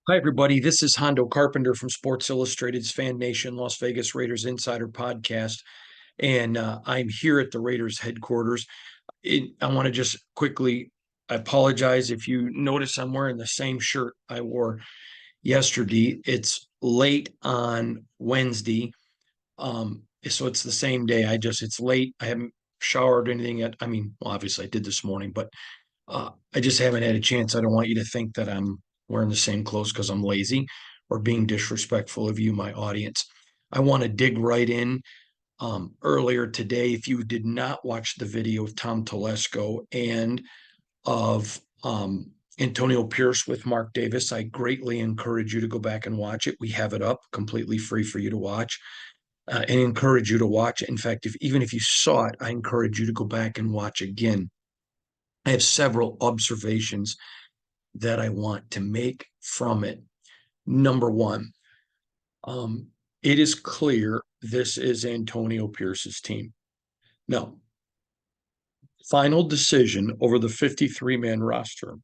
Hi, everybody. This is Hondo Carpenter from Sports Illustrated's Fan Nation Las Vegas Raiders Insider Podcast. And I'm here at the Raiders headquarters. I want to just quickly apologize if you notice I'm wearing the same shirt I wore yesterday. It's late on Wednesday. So it's the same day. It's late. I haven't showered or anything yet. I mean, well, obviously I did this morning, but I just haven't had a chance. I don't want you to think that I'm wearing the same clothes because I'm lazy or being disrespectful of you, my audience. I want to dig right in. Earlier today, if you did not watch the video of Tom Telesco and of Antonio Pierce with Mark Davis, I greatly encourage you to go back and watch it. We have it up completely free for you to watch. And encourage you to watch it. In fact, even if you saw it, I encourage you to go back and watch again. I have several observations that I want to make from it. Number one, it is clear this is Antonio Pierce's team. Now, final decision over the 53-man roster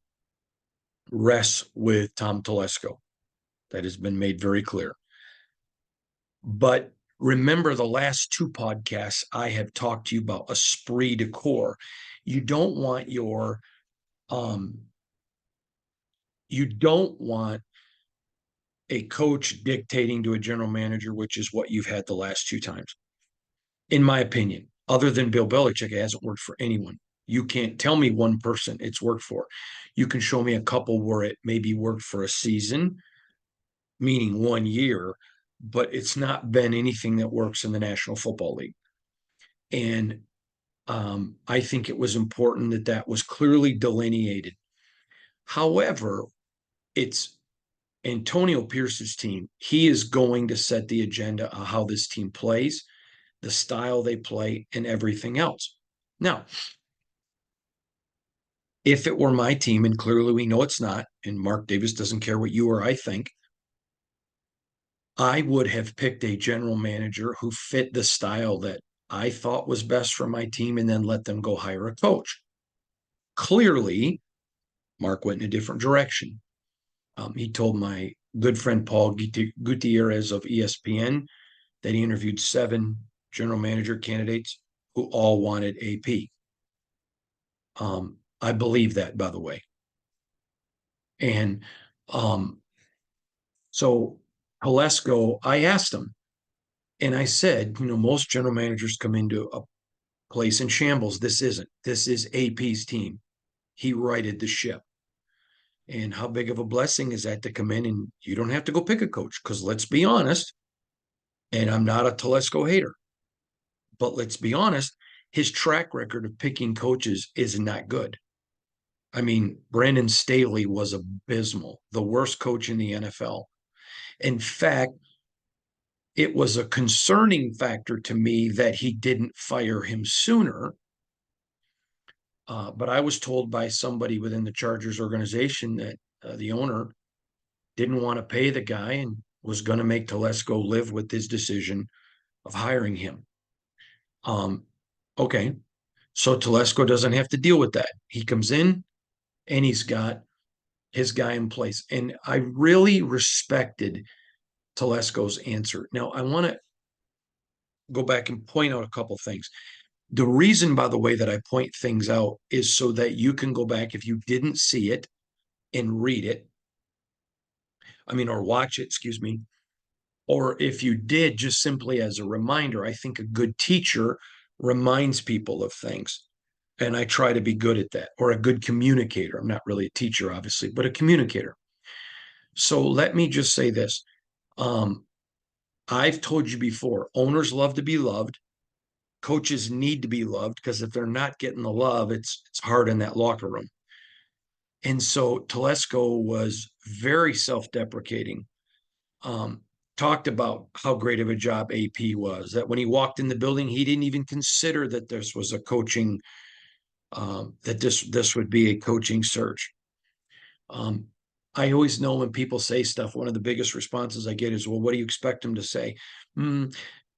rests with Tom Telesco. That has been made very clear. But remember the last two podcasts I have talked to you about esprit de corps. You don't want a coach dictating to a general manager, which is what you've had the last two times. In my opinion, other than Bill Belichick, it hasn't worked for anyone. You can't tell me one person it's worked for. You can show me a couple where it maybe worked for a season, meaning 1 year, but it's not been anything that works in the National Football League. And I think it was important that that was clearly delineated. However, it's Antonio Pierce's team. He is going to set the agenda of how this team plays, the style they play, and everything else. Now, if it were my team, and clearly we know it's not, and Mark Davis doesn't care what you or I think, I would have picked a general manager who fit the style that I thought was best for my team and then let them go hire a coach. Clearly, Mark went in a different direction. He told my good friend Paul Gutierrez of ESPN that he interviewed 7 general manager candidates who all wanted AP. I believe that, by the way. And so Telesco, I asked him, and I said, most general managers come into a place in shambles. This isn't. This is AP's team. He righted the ship. And how big of a blessing is that to come in and you don't have to go pick a coach? Because let's be honest, and I'm not a Telesco hater, but let's be honest, his track record of picking coaches is not good. I mean, Brandon Staley was abysmal, the worst coach in the NFL. In fact, it was a concerning factor to me that he didn't fire him sooner. But I was told by somebody within the Chargers organization that the owner didn't want to pay the guy and was going to make Telesco live with his decision of hiring him. Okay, so Telesco doesn't have to deal with that. He comes in and he's got his guy in place. And I really respected Telesco's answer. Now, I want to go back and point out a couple things. The reason, by the way, that I point things out is so that you can go back if you didn't see it and read it. Or watch it, excuse me. Or if you did, just simply as a reminder. I think a good teacher reminds people of things. And I try to be good at that, or a good communicator. I'm not really a teacher, obviously, but a communicator. So let me just say this. I've told you before, owners love to be loved. Coaches need to be loved because if they're not getting the love, it's hard in that locker room. And so Telesco was very self-deprecating. Talked about how great of a job AP was, that when he walked in the building, he didn't even consider that this was a coaching, that this would be a coaching search. I always know when people say stuff, one of the biggest responses I get is, well, what do you expect them to say?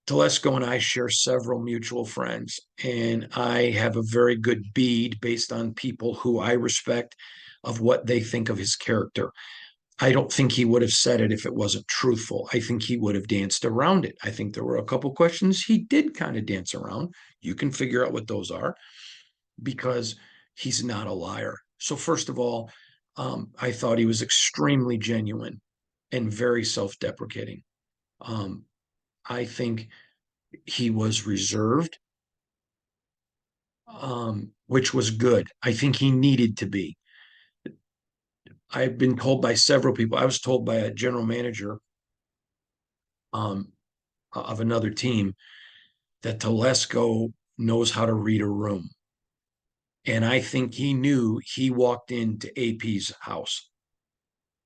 Telesco and I share several mutual friends, and I have a very good bead based on people who I respect of what they think of his character. I don't think he would have said it if it wasn't truthful. I think he would have danced around it. I think there were a couple questions he did kind of dance around. You can figure out what those are because he's not a liar. So, first of all, I thought he was extremely genuine and very self deprecating. Um, I think he was reserved, which was good. I think he needed to be. I've been told by several people, I was told by a general manager um, of another team that Telesco knows how to read a room. And I think he knew he walked into AP's house.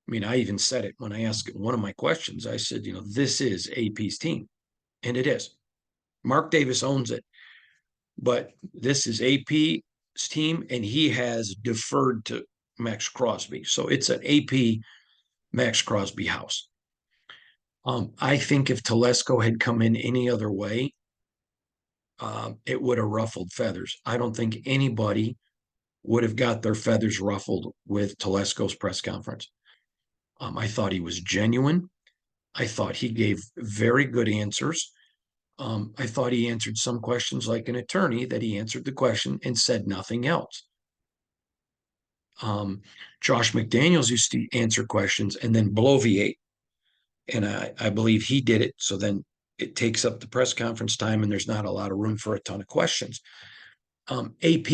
I mean, I even said it when I asked one of my questions. I said, this is AP's team. And it is. Mark Davis owns it, but this is AP's team, and he has deferred to Max Crosby. So it's an AP Max Crosby house. I think if Telesco had come in any other way, it would have ruffled feathers. I don't think anybody would have got their feathers ruffled with Telesco's press conference. I thought he was genuine. I thought he gave very good answers. I thought he answered some questions like an attorney, that he answered the question and said nothing else. Josh McDaniels used to answer questions and then bloviate. And I believe he did it. So then it takes up the press conference time and there's not a lot of room for a ton of questions. AP,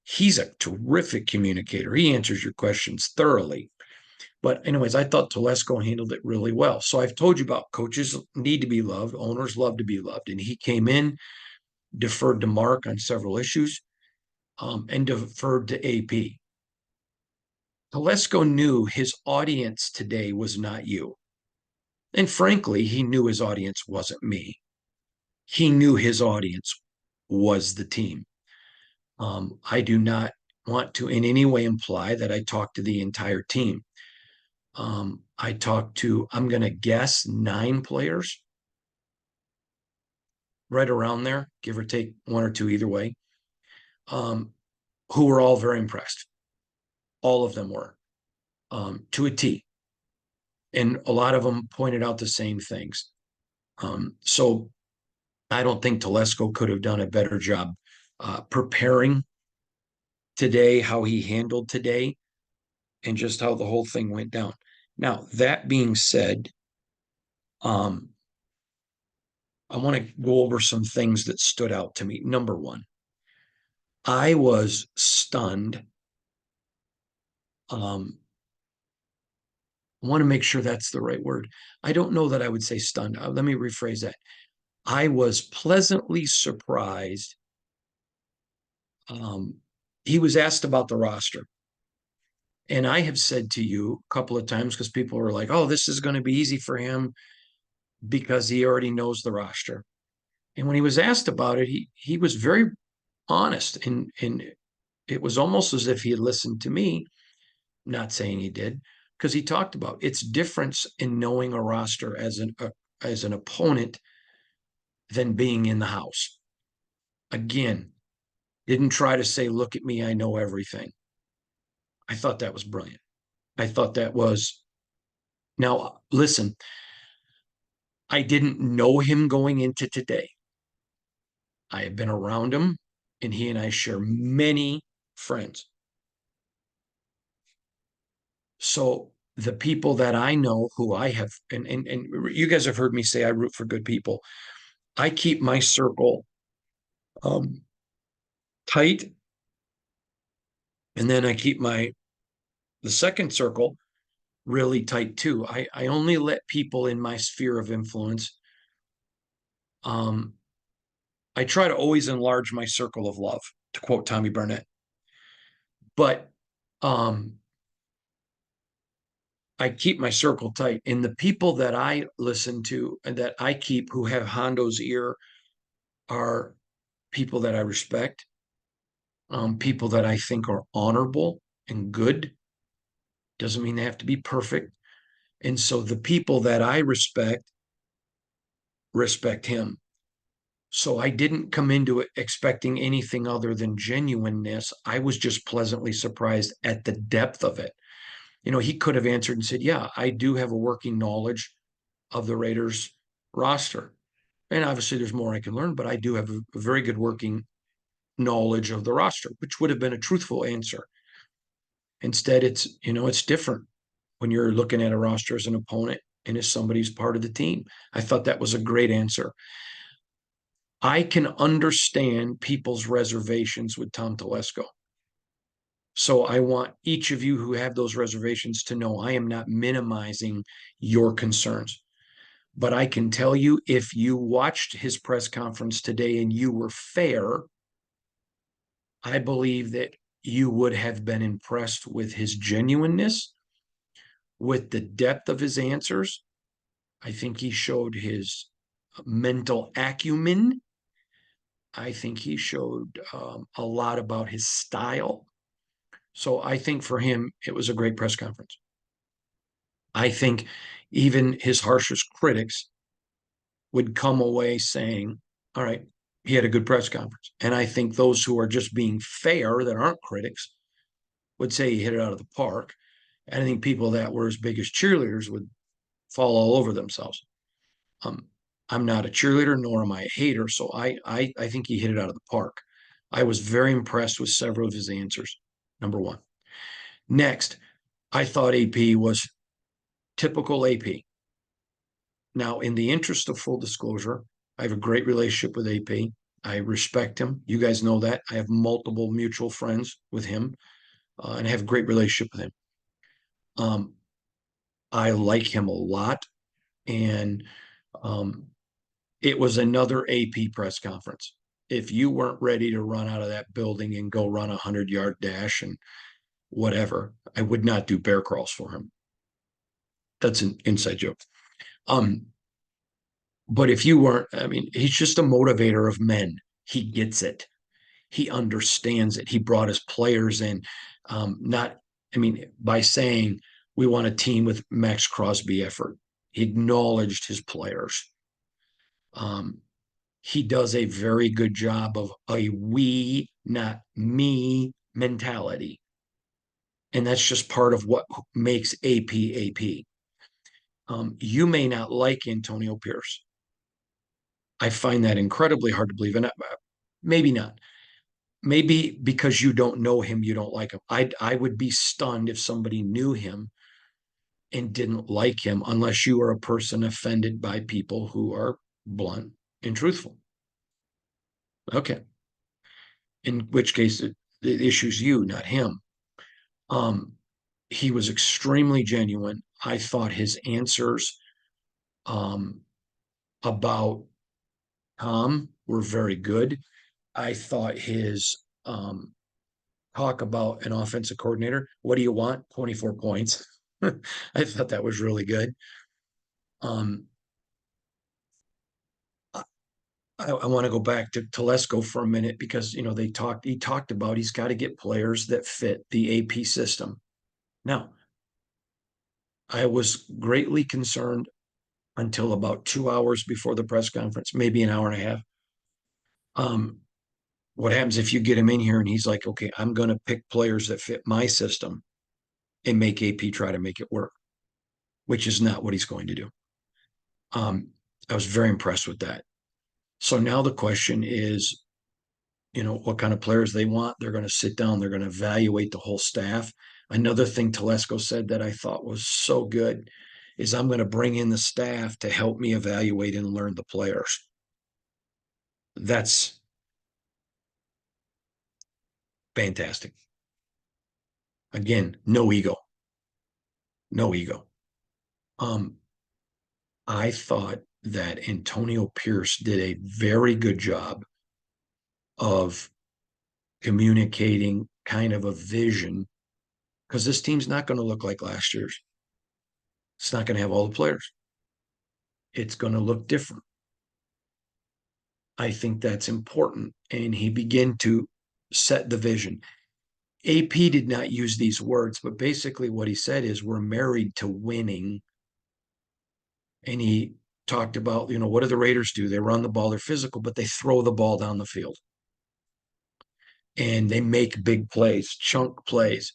he's a terrific communicator. He answers your questions thoroughly. But anyways, I thought Telesco handled it really well. So I've told you about coaches need to be loved, owners love to be loved. And he came in, deferred to Mark on several issues, and deferred to AP. Telesco knew his audience today was not you. And frankly, he knew his audience wasn't me. He knew his audience was the team. I do not want to in any way imply that I talked to the entire team. I talked to, I'm going to guess, 9 players, right around there, give or take 1 or 2 either way, who were all very impressed. All of them were, to a T. And a lot of them pointed out the same things. So I don't think Telesco could have done a better job preparing today, how he handled today, and just how the whole thing went down. Now, that being said, I want to go over some things that stood out to me. Number one, I was stunned. I want to make sure that's the right word. I don't know that I would say stunned. Let me rephrase that. I was pleasantly surprised. He was asked about the roster. And I have said to you a couple of times, because people are like, oh, this is going to be easy for him because he already knows the roster. And when he was asked about it, he was very honest. And it was almost as if he had listened to me, not saying he did, because he talked about its difference in knowing a roster as an opponent than being in the house. Again, didn't try to say, look at me, I know everything. I thought that was brilliant. I thought that was, now listen, I didn't know him going into today. I have been around him, and he and I share many friends. So the people that I know who I have, and you guys have heard me say I root for good people. I keep my circle tight, and then I keep the second circle really tight too. I only let people in my sphere of influence. I try to always enlarge my circle of love, to quote Tommy Barnett. But I keep my circle tight. And the people that I listen to and that I keep who have Hondo's ear are people that I respect, people that I think are honorable and good. Doesn't mean they have to be perfect. And so the people that I respect him. So I didn't come into it expecting anything other than genuineness. I was just pleasantly surprised at the depth of it. he could have answered and said, yeah, I do have a working knowledge of the Raiders roster. And obviously there's more I can learn, but I do have a very good working knowledge of the roster, which would have been a truthful answer. Instead, it's different when you're looking at a roster as an opponent and as somebody who's part of the team. I thought that was a great answer. I can understand people's reservations with Tom Telesco. So I want each of you who have those reservations to know I am not minimizing your concerns. But I can tell you, if you watched his press conference today and you were fair, I believe that you would have been impressed with his genuineness, with the depth of his answers. I think he showed his mental acumen. I think he showed a lot about his style. So I think for him, it was a great press conference. I think even his harshest critics would come away saying, all right, he had a good press conference. And I think those who are just being fair, that aren't critics, would say he hit it out of the park. And I think people that were as big as cheerleaders would fall all over themselves. Um, I'm not a cheerleader, nor am I a hater. So I think he hit it out of the park. I was very impressed with several of his answers. Number one. Next, I thought AP was typical AP. Now, in the interest of full disclosure, I have a great relationship with AP. I respect him. You guys know that. I have multiple mutual friends with him, and I have a great relationship with him. Um, I like him a lot, and it was another AP press conference. If you weren't ready to run out of that building and go run 100-yard dash and whatever, I would not do bear crawls for him. That's an inside joke. But if you weren't, I mean, he's just a motivator of men. He gets it. He understands it. He brought his players in, not, I mean, by saying we want a team with Max Crosby effort. He acknowledged his players. He does a very good job of a we, not me mentality. And that's just part of what makes AP AP. You may not like Antonio Pierce. I find that incredibly hard to believe. And maybe not. Maybe because you don't know him, you don't like him. I would be stunned if somebody knew him and didn't like him, unless you are a person offended by people who are blunt and truthful. Okay. In which case it issues you, not him. Um, he was extremely genuine. I thought his answers about Tom were very good. I thought his talk about an offensive coordinator. What do you want? 24 points. I thought that was really good. Um, I want to go back to Telesco for a minute because he talked about he's got to get players that fit the AP system. Now, I was greatly concerned until about 2 hours before the press conference, maybe an hour and a half. What happens if you get him in here and he's like, okay, I'm going to pick players that fit my system and make AP try to make it work, which is not what he's going to do. I was very impressed with that. So now the question is, what kind of players they want. They're going to sit down, they're going to evaluate the whole staff. Another thing Telesco said that I thought was so good is I'm going to bring in the staff to help me evaluate and learn the players. That's fantastic. Again, no ego. No ego. I thought that Antonio Pierce did a very good job of communicating kind of a vision, because this team's not going to look like last year's. It's not going to have all the players. It's going to look different. I think that's important. And he began to set the vision. AP did not use these words, but basically what he said is we're married to winning. And he talked about, what do the Raiders do? They run the ball, they're physical, but they throw the ball down the field. And they make big plays, chunk plays.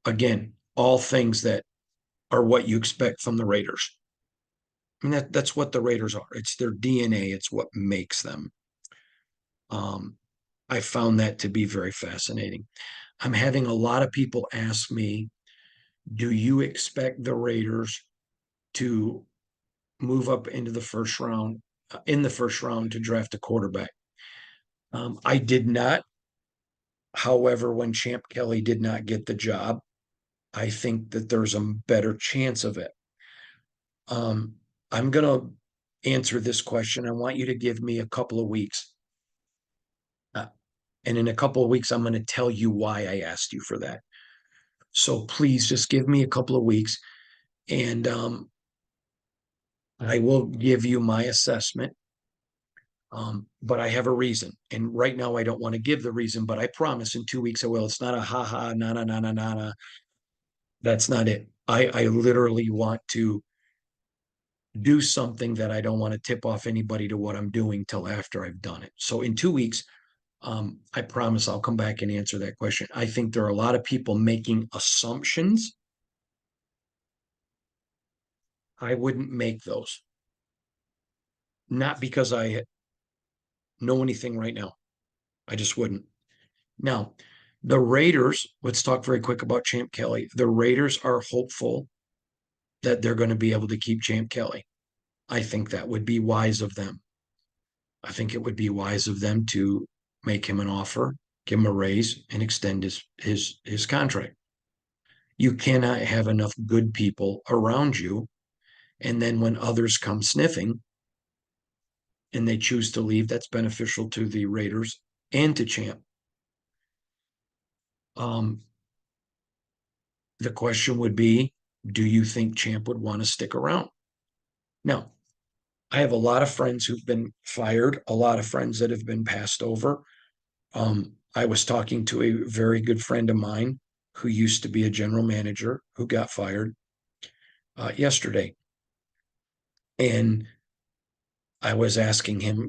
Again, all things that are what you expect from the Raiders. I mean, that's what the Raiders are. It's their DNA. It's what makes them. Um, I found that to be very fascinating. I'm having a lot of people ask me, do you expect the Raiders to move up into the first round, in the first round to draft a quarterback? I did not. However, when Champ Kelly did not get the job, I think that there's a better chance of it. Um, I'm going to answer this question. I want you to give me a couple of weeks. Uh, and in a couple of weeks, I'm going to tell you why I asked you for that. So please just give me a couple of weeks and I will give you my assessment. But I have a reason. And right now, I don't want to give the reason, but I promise in 2 weeks I will. It's not a ha ha, na na na na na na. That's not it. I literally want to do something that I don't want to tip off anybody to what I'm doing till after I've done it. So in 2 weeks, I promise I'll come back and answer that question. I think there are a lot of people making assumptions. I wouldn't make those, not because I know anything right now. I just wouldn't. Now, the Raiders, let's talk very quick about Champ Kelly. The Raiders are hopeful that they're going to be able to keep Champ Kelly. I think that would be wise of them. I think it would be wise of them to make him an offer, give him a raise, and extend his contract. You cannot have enough good people around you, and then when others come sniffing and they choose to leave, that's beneficial to the Raiders and to Champ. The question would be, do you think Champ would want to stick around? Now, I have a lot of friends who've been fired, a lot of friends that have been passed over. I was talking to a very good friend of mine who used to be a general manager who got fired yesterday. And I was asking him,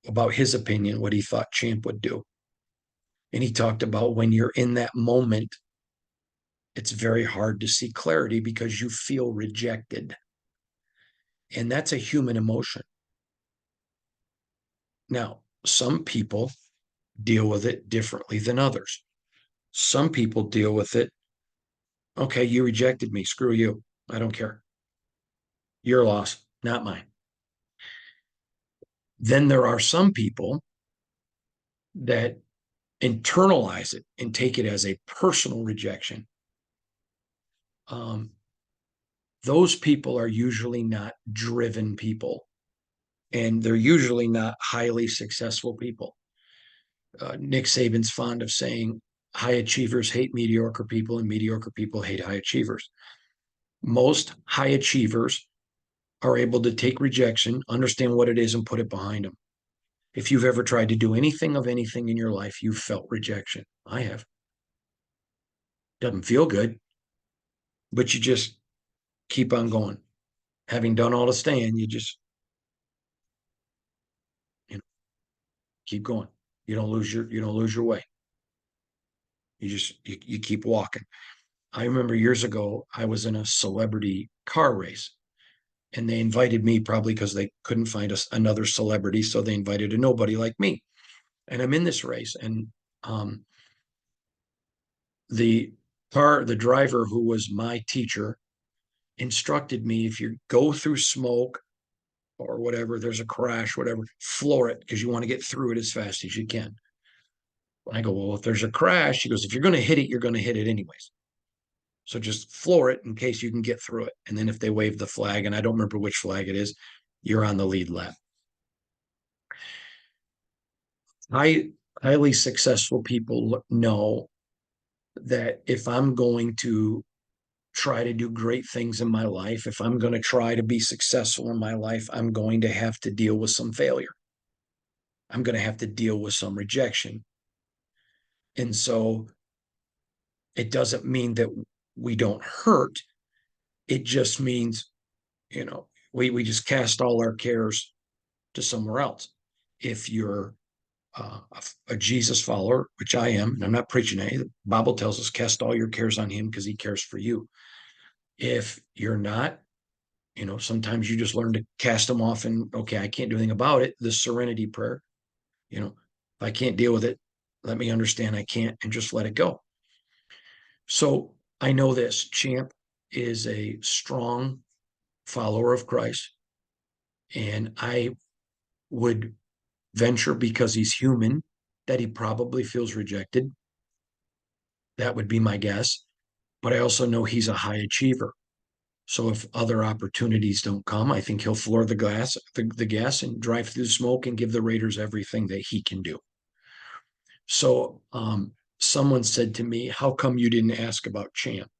about his opinion, what he thought Champ would do. And he talked about when you're in that moment, it's very hard to see clarity because you feel rejected. And that's a human emotion. Now, some people deal with it differently than others. Some people deal with it, okay, you rejected me, screw you. I don't care. Your loss, not mine. Then there are some people that internalize it and take it as a personal rejection. Those people are usually not driven people, and they're usually not highly successful people. Nick Saban's fond of saying high achievers hate mediocre people, and mediocre people hate high achievers. Most high achievers are able to take rejection, understand what it is, and put it behind them. If you've ever tried to do anything of anything in your life, you've felt rejection. I have. Doesn't feel good, but you just keep on going. Having done all to stand, you just you know, keep going. You don't lose your way. You keep walking. I remember years ago, I was in a celebrity car race and they invited me probably because they couldn't find another celebrity. So they invited a nobody like me. And I'm in this race and um, the driver who was my teacher instructed me if you go through smoke or whatever, there's a crash, whatever, floor it because you want to get through it as fast as you can. I go, well, if there's a crash, he goes, if you're going to hit it, you're going to hit it anyways. So just floor it in case you can get through it. And then if they wave the flag, and I don't remember which flag it is, you're on the lead lap. Highly successful people know that if I'm going to try to do great things in my life, if I'm going to try to be successful in my life, I'm going to have to deal with some failure. I'm going to have to deal with some rejection. And so it doesn't mean that we don't hurt. It just means, we just cast all our cares to somewhere else. If you're a Jesus follower, which I am, and I'm not preaching any, the Bible tells us cast all your cares on him because he cares for you. If you're not, sometimes you just learn to cast them off and, okay, I can't do anything about it. The serenity prayer, if I can't deal with it, let me understand I can't and just let it go. So I know this Champ is a strong follower of Christ, and I would venture, because he's human, that he probably feels rejected. That would be my guess. But I also know he's a high achiever. So if other opportunities don't come, I think he'll floor the gas and drive through the smoke and give the Raiders everything that he can do. So someone said to me, how come you didn't ask about Champ?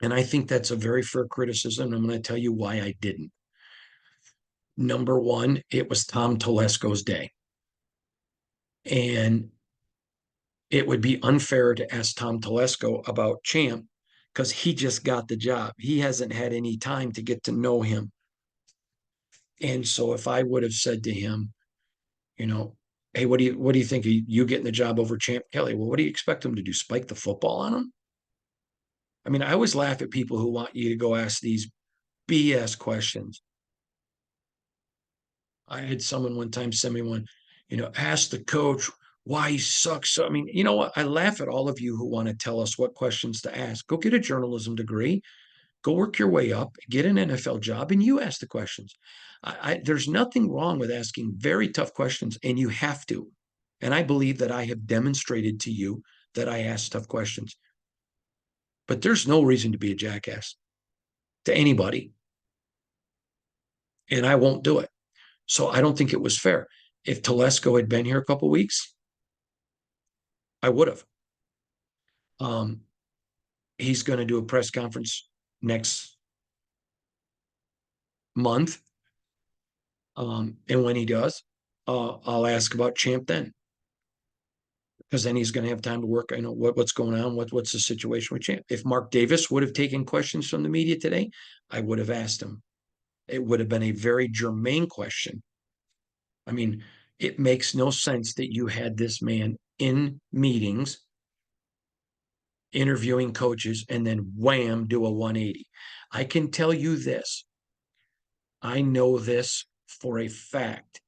And I think that's a very fair criticism. I'm going to tell you why I didn't. Number one, it was Tom Telesco's day. And it would be unfair to ask Tom Telesco about Champ because he just got the job. He hasn't had any time to get to know him. And so if I would have said to him, hey, what do you think of you getting the job over Champ Kelly? Well, what do you expect him to do? Spike the football on him? I mean, I always laugh at people who want you to go ask these BS questions. I had someone one time send me one, ask the coach why he sucks. So, I mean, you know what? I laugh at all of you who want to tell us what questions to ask. Go get a journalism degree, go work your way up, get an NFL job, and you ask the questions. There's nothing wrong with asking very tough questions, and you have to. And I believe that I have demonstrated to you that I ask tough questions. But there's no reason to be a jackass to anybody. And I won't do it. So I don't think it was fair. If Telesco had been here a couple weeks, I would have. He's going to do a press conference next month. And when he does, I'll ask about Champ then. Because then he's going to have time to work. I know what's going on. What's the situation with Champ? If Mark Davis would have taken questions from the media today, I would have asked him. It would have been a very germane question. I mean, it makes no sense that you had this man in meetings interviewing coaches and then wham, do a 180. I can tell you this. I know this for a fact.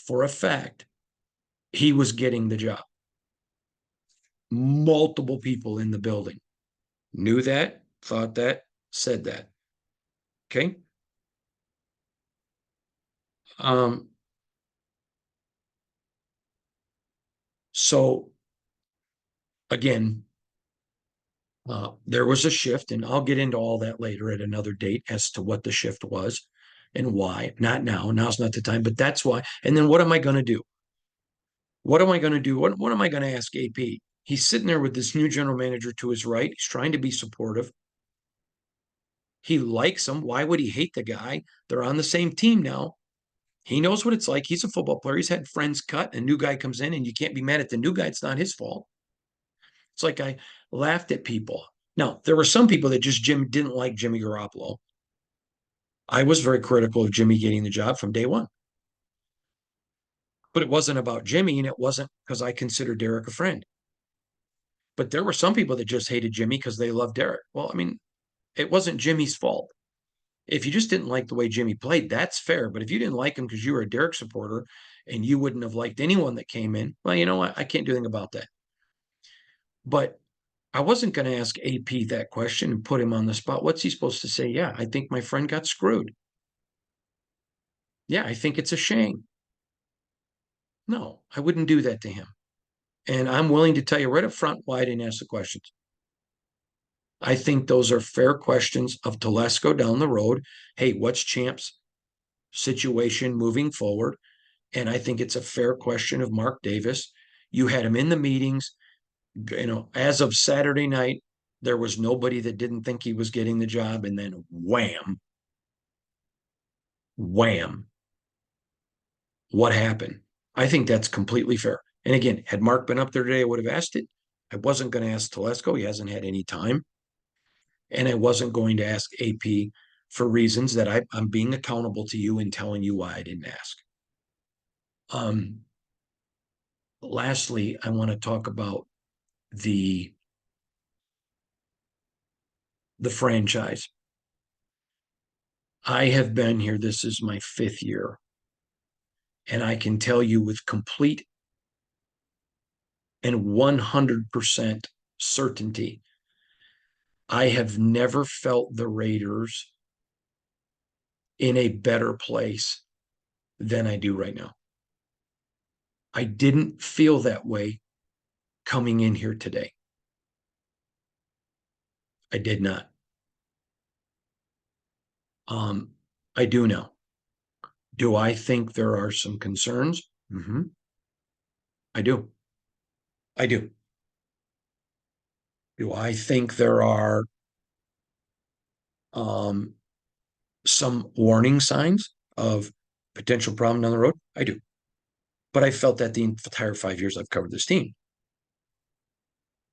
For a fact, he was getting the job. Multiple people in the building knew that, thought that, said that. Okay. So again, there was a shift, and I'll get into all that later at another date as to what the shift was and why. Not now. Now's not the time, but that's why. And then what am I going to do? What am I going to do? What am I going to ask AP? He's sitting there with this new general manager to his right. He's trying to be supportive. He likes him. Why would he hate the guy? They're on the same team now. He knows what it's like. He's a football player. He's had friends cut. A new guy comes in, and you can't be mad at the new guy. It's not his fault. It's like I laughed at people. Now, there were some people that just didn't like Jimmy Garoppolo. I was very critical of Jimmy getting the job from day one. But it wasn't about Jimmy, and it wasn't because I consider Derek a friend. But there were some people that just hated Jimmy because they loved Derek. Well, I mean, it wasn't Jimmy's fault. If you just didn't like the way Jimmy played, that's fair. But if you didn't like him because you were a Derek supporter and you wouldn't have liked anyone that came in, well, you know what? I can't do anything about that. But I wasn't going to ask AP that question and put him on the spot. What's he supposed to say? Yeah, I think my friend got screwed. Yeah, I think it's a shame. No, I wouldn't do that to him. And I'm willing to tell you right up front why I didn't ask the questions. I think those are fair questions of Telesco down the road. Hey, what's Champ's situation moving forward? And I think it's a fair question of Mark Davis. You had him in the meetings. As of Saturday night, there was nobody that didn't think he was getting the job. And then wham, wham. What happened? I think that's completely fair. And again, had Mark been up there today, I would have asked it. I wasn't going to ask Telesco. He hasn't had any time. And I wasn't going to ask AP for reasons that I'm being accountable to you and telling you why I didn't ask. Lastly, I want to talk about the the franchise. I have been here. This is my 5th year. And I can tell you with complete and 100% certainty, I have never felt the Raiders in a better place than I do right now. I didn't feel that way coming in here today. I did not. Um, I do now. Do I think there are some concerns? I do. I do. Do I think there are um, some warning signs of potential problem down the road? I do. But I felt that the entire 5 years I've covered this team.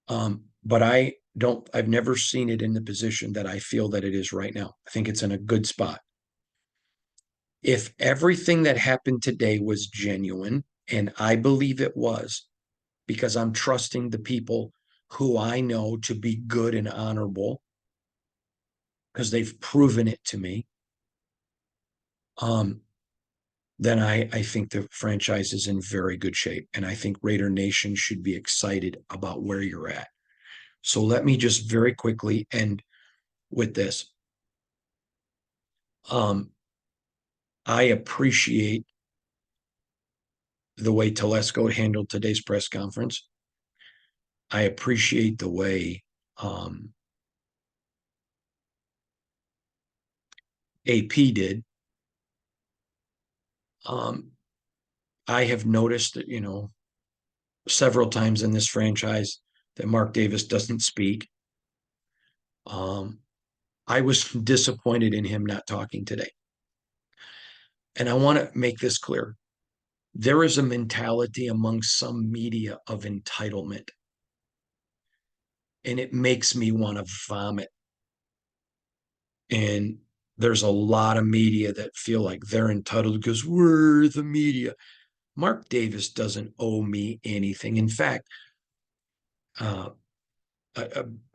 But I've never seen it in the position that I feel that it is right now. I think it's in a good spot. If everything that happened today was genuine, and I believe it was, because I'm trusting the people who I know to be good and honorable, because they've proven it to me, um, then I think the franchise is in very good shape. And I think Raider Nation should be excited about where you're at. So let me just very quickly end with this. I appreciate the way Telesco handled today's press conference. I appreciate the way AP did. I have noticed that, several times in this franchise that Mark Davis doesn't speak. I was disappointed in him not talking today. And I want to make this clear. There is a mentality among some media of entitlement. And it makes me want to vomit. And there's a lot of media that feel like they're entitled because we're the media. Mark Davis doesn't owe me anything. In fact, a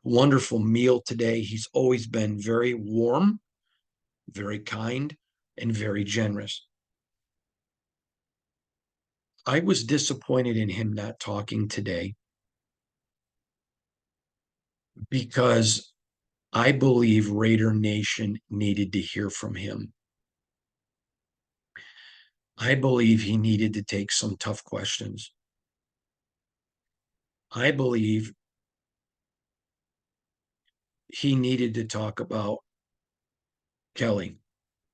wonderful meal today. He's always been very warm, very kind, and very generous. I was disappointed in him not talking today because I believe Raider Nation needed to hear from him. I believe he needed to take some tough questions. I believe he needed to talk about Kelly,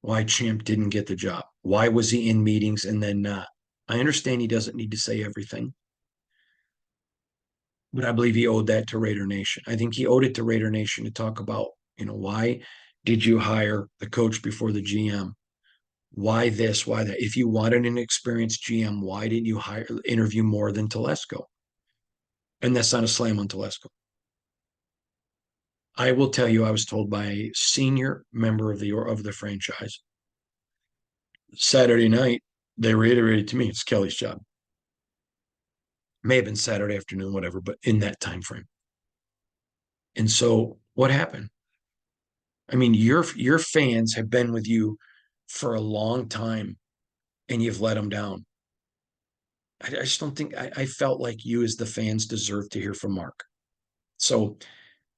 why Champ didn't get the job. Why was he in meetings and then not? I understand he doesn't need to say everything, but I believe he owed that to Raider Nation. I think he owed it to Raider Nation to talk about, why did you hire the coach before the GM? Why this? Why that? If you wanted an experienced GM, why didn't you interview more than Telesco? And that's not a slam on Telesco. I will tell you, I was told by a senior member of the franchise Saturday night. They reiterated to me it's Kelly's job. May have been Saturday afternoon, whatever, but in that time frame. And so, what happened? I mean, your fans have been with you for a long time, and you've let them down. I just don't think I felt like you, as the fans, deserve to hear from Mark. So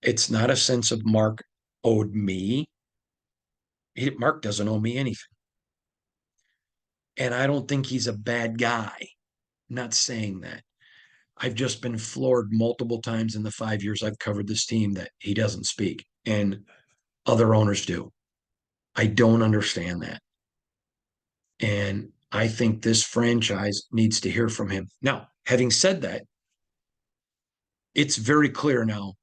it's not a sense of Mark owed me. Mark doesn't owe me anything. And I don't think he's a bad guy. I'm not saying that. I've just been floored multiple times in the 5 years I've covered this team that he doesn't speak, and other owners do. I don't understand that. And I think this franchise needs to hear from him. Now, having said that, it's very clear now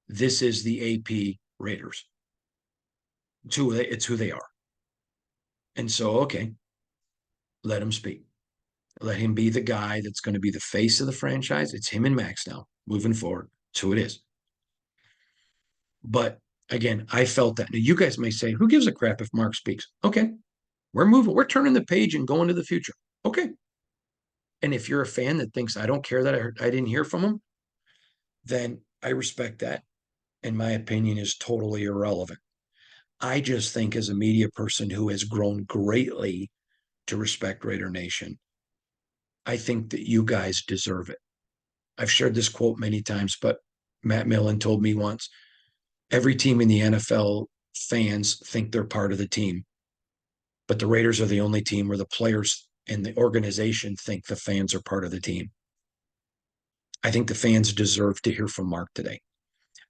this is the AP Raiders. It's who they are. And so, okay, let him speak. Let him be the guy that's going to be the face of the franchise. It's him and Max now moving forward. It's who it is. But again, I felt that. Now, you guys may say, who gives a crap if Mark speaks? Okay, we're moving. We're turning the page and going to the future. Okay. And if you're a fan that thinks I don't care that I didn't hear from him, then I respect that. And my opinion is totally irrelevant. I just think as a media person who has grown greatly to respect Raider Nation, I think that you guys deserve it. I've shared this quote many times, but Matt Millen told me once, every team in the NFL fans think they're part of the team, but the Raiders are the only team where the players and the organization think the fans are part of the team. I think the fans deserve to hear from Mark today.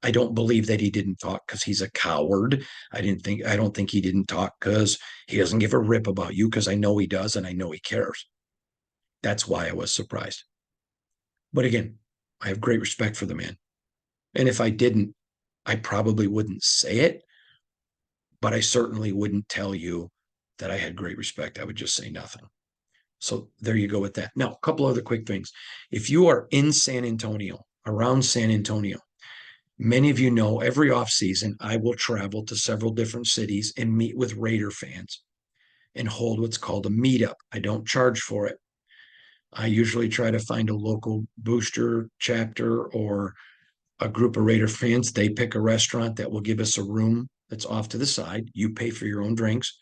I don't believe that he didn't talk because he's a coward. I don't think he didn't talk because he doesn't give a rip about you, because I know he does and I know he cares. That's why I was surprised. But again, I have great respect for the man. And if I didn't, I probably wouldn't say it, but I certainly wouldn't tell you that I had great respect. I would just say nothing. So there you go with that. Now, a couple other quick things. If you are in San Antonio, around San Antonio, many of you know every offseason I will travel to several different cities and meet with Raider fans and hold what's called a meetup. I don't charge for it. I usually try to find a local booster chapter or a group of Raider fans. They pick a restaurant that will give us a room that's off to the side. You pay for your own drinks.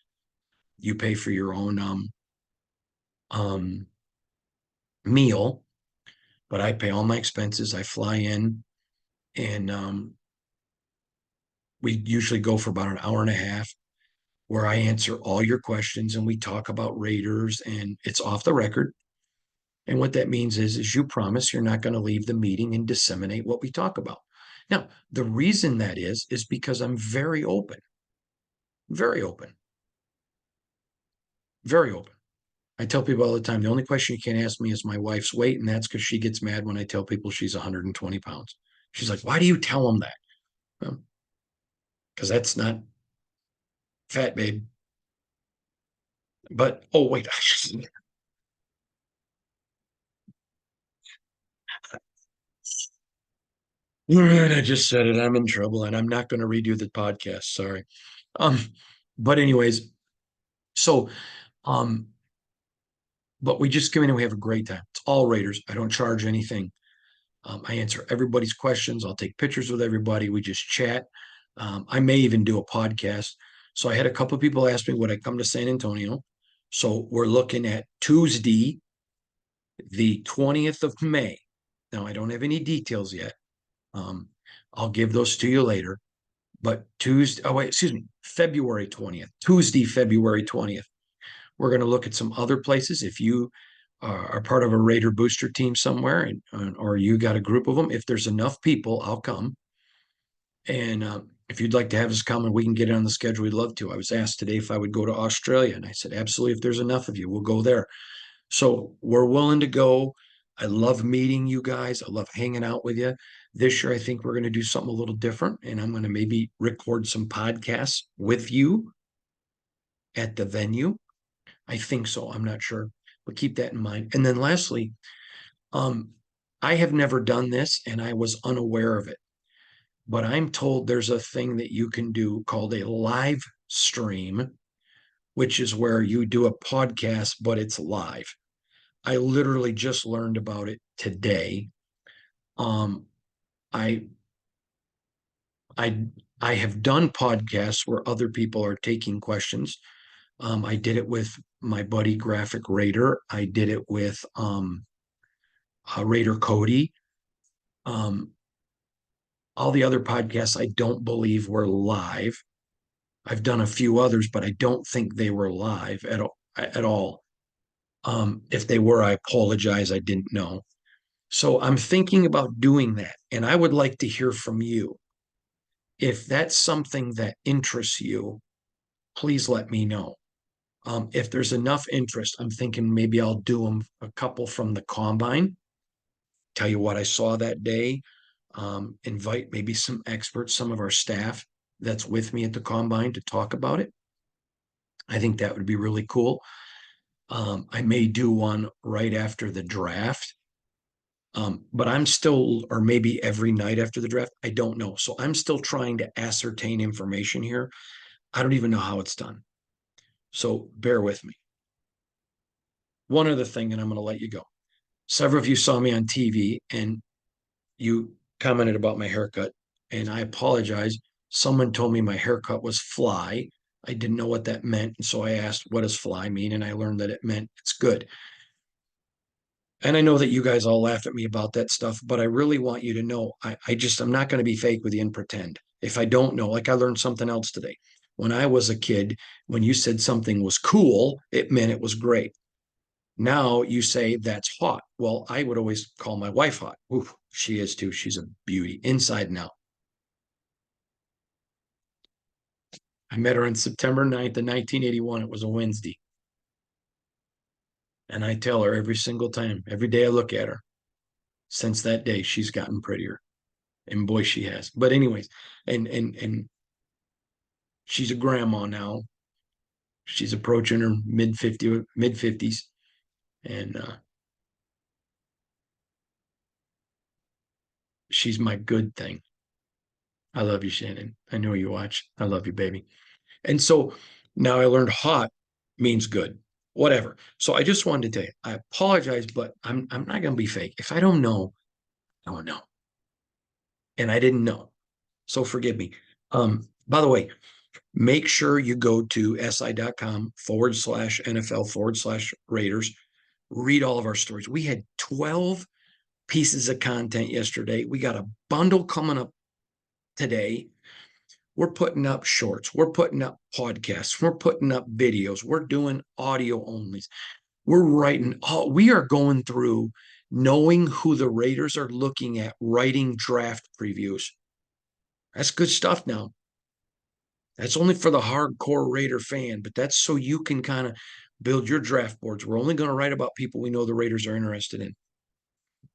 You pay for your own um, meal, but I pay all my expenses. I fly in, and we usually go for about an hour and a half, where I answer all your questions and we talk about Raiders, and it's off the record. And what that means is you promise you're not going to leave the meeting and disseminate what we talk about. Now, the reason that is because I'm very open, very open, very open. I tell people all the time, the only question you can't ask me is my wife's weight, and that's because she gets mad when I tell people she's 120 pounds. She's like, why do you tell them that? Well, because that's not fat, babe. But, oh, wait, I just said it. I'm in trouble, and I'm not going to redo the podcast. Sorry. Um, but anyways, so um, but we just come in and we have a great time. It's all Raiders. I don't charge anything. I answer everybody's questions. I'll take pictures with everybody. We just chat. I may even do a podcast. So I had a couple of people ask me, would I come to San Antonio? So we're looking at Tuesday, the 20th of May. Now, I don't have any details yet. Um, I'll give those to you later. But Tuesday, oh, wait, excuse me, February 20th, Tuesday, February 20th. We're going to look at some other places. If you are part of a Raider booster team somewhere, or you got a group of them, if there's enough people, I'll come. And if you'd like to have us come and we can get it on the schedule, we'd love to. I was asked today if I would go to Australia, and I said, absolutely. If there's enough of you, we'll go there. So we're willing to go. I love meeting you guys. I love hanging out with you. This year, I think we're going to do something a little different, and I'm going to maybe record some podcasts with you at the venue. I think so. I'm not sure, but keep that in mind. And then lastly, um, I have never done this and I was unaware of it, but I'm told there's a thing that you can do called a live stream, which is where you do a podcast, but it's live. I literally just learned about it today. Um, I I I have done podcasts where other people are taking questions. I did it with my buddy Graphic Raider. I did it with Raider Cody. Um, all the other podcasts I don't believe were live. I've done a few others, but I don't think they were live at all. If they were, I apologize. I didn't know. So I'm thinking about doing that, and I would like to hear from you. If that's something that interests you, please let me know. If there's enough interest, I'm thinking maybe I'll do them a couple from the combine, tell you what I saw that day, invite maybe some experts, some of our staff that's with me at the combine to talk about it. I think that would be really cool. I may do one right after the draft, but I'm still, or maybe every night after the draft. I don't know. So I'm still trying to ascertain information here. I don't even know how it's done. So bear with me. One other thing, and I'm going to let you go. several of you saw me on TV and you commented about my haircut, and I apologize. Someone told me my haircut was fly. I didn't know what that meant. And so I asked, what does fly mean? And I learned that it meant it's good. And I know that you guys all laugh at me about that stuff, but I really want you to know I'm not going to be fake with you and pretend. If I don't know, like I learned something else today. When I was a kid, when you said something was cool, it meant it was great. Now you say that's hot. Well, I would always call my wife hot. Oof, she is too. She's a beauty inside and out. I met her on September 9th of 1981. It was a Wednesday. And I tell her every single time, every day I look at her, since that day, she's gotten prettier. And boy, she has. But anyways, and she's a grandma now. She's approaching her mid 50s. And she's my good thing. I love you, Shannon. I know you watch. I love you, baby. And so now I learned hot means good, whatever. So I just wanted to tell you, I apologize, but I'm not going to be fake. If I don't know, I don't know. And I didn't know. So forgive me. By the way, make sure you go to si.com/NFL/Raiders. Read all of our stories. We had 12 pieces of content yesterday. We got a bundle coming up today. We're putting up shorts. We're putting up podcasts. We're putting up videos. We're doing audio only. We're writing. We are going through knowing who the Raiders are looking at, writing draft previews. That's good stuff now. That's only for the hardcore Raider fan, but that's so you can kind of build your draft boards. We're only going to write about people we know the Raiders are interested in.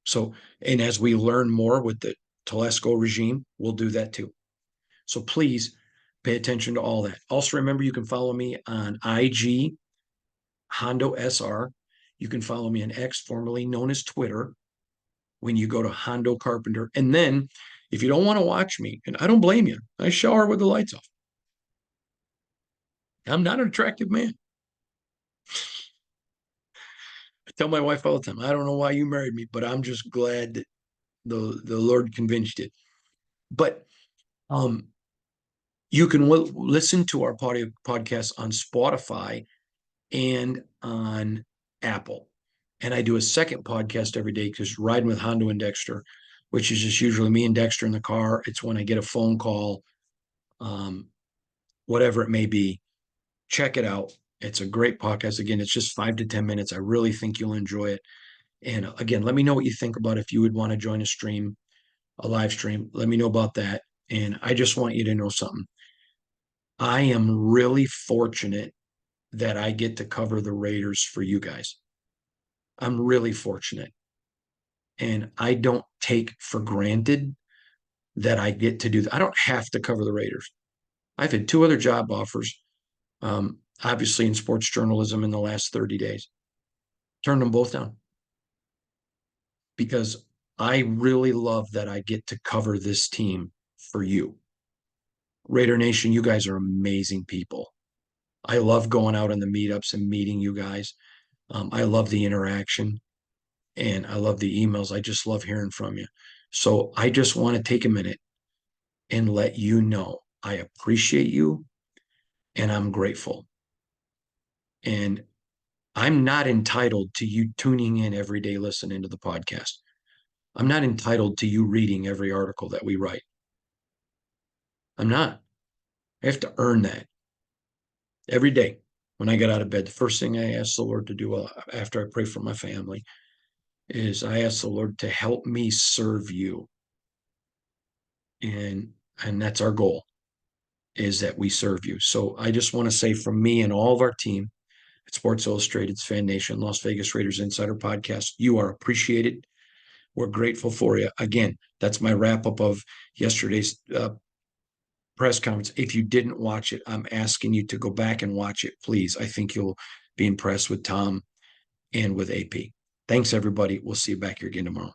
So, and as we learn more with the Telesco regime, we'll do that too. So please pay attention to all that. Also, remember you can follow me on IG, Hondo SR. You can follow me on X, formerly known as Twitter, when you go to Hondo Carpenter. And then if you don't want to watch me, and I don't blame you, I shower with the lights off. I'm not an attractive man. I tell my wife all the time, I don't know why you married me, but I'm just glad that the Lord convinced it. But you can listen to our podcast on Spotify and on Apple. And I do a second podcast every day because Riding with Hondo and Dexter, which is just usually me and Dexter in the car. It's when I get a phone call, whatever it may be. Check it out. It's a great podcast. Again, it's just 5 to 10 minutes. I really think you'll enjoy it. And again, let me know what you think about if you would want to join a stream, a live stream. Let me know about that. And I just want you to know something. I am really fortunate that I get to cover the Raiders for you guys. I'm really fortunate. And I don't take for granted that I get to do that. I don't have to cover the Raiders. I've had 2 other job offers, obviously in sports journalism in the last 30 days. Turned them both down because I really love that I get to cover this team for you. Raider Nation, you guys are amazing people. I love going out on the meetups and meeting you guys. I love the interaction and I love the emails. I just love hearing from you. So I just want to take a minute and let you know I appreciate you and I'm grateful. And I'm not entitled to you tuning in every day, listening to the podcast. I'm not entitled to you reading every article that we write. I'm not. I have to earn that every day. When I get out of bed, the first thing I ask the Lord to do after I pray for my family is I ask the Lord to help me serve you. And that's our goal, is that we serve you. So I just want to say from me and all of our team at Sports Illustrated's Fan Nation, Las Vegas Raiders Insider Podcast, you are appreciated. We're grateful for you. Again, that's my wrap up of yesterday's press conference. If you didn't watch it, I'm asking you to go back and watch it, please. I think you'll be impressed with Tom and with AP. Thanks, everybody. We'll see you back here again tomorrow.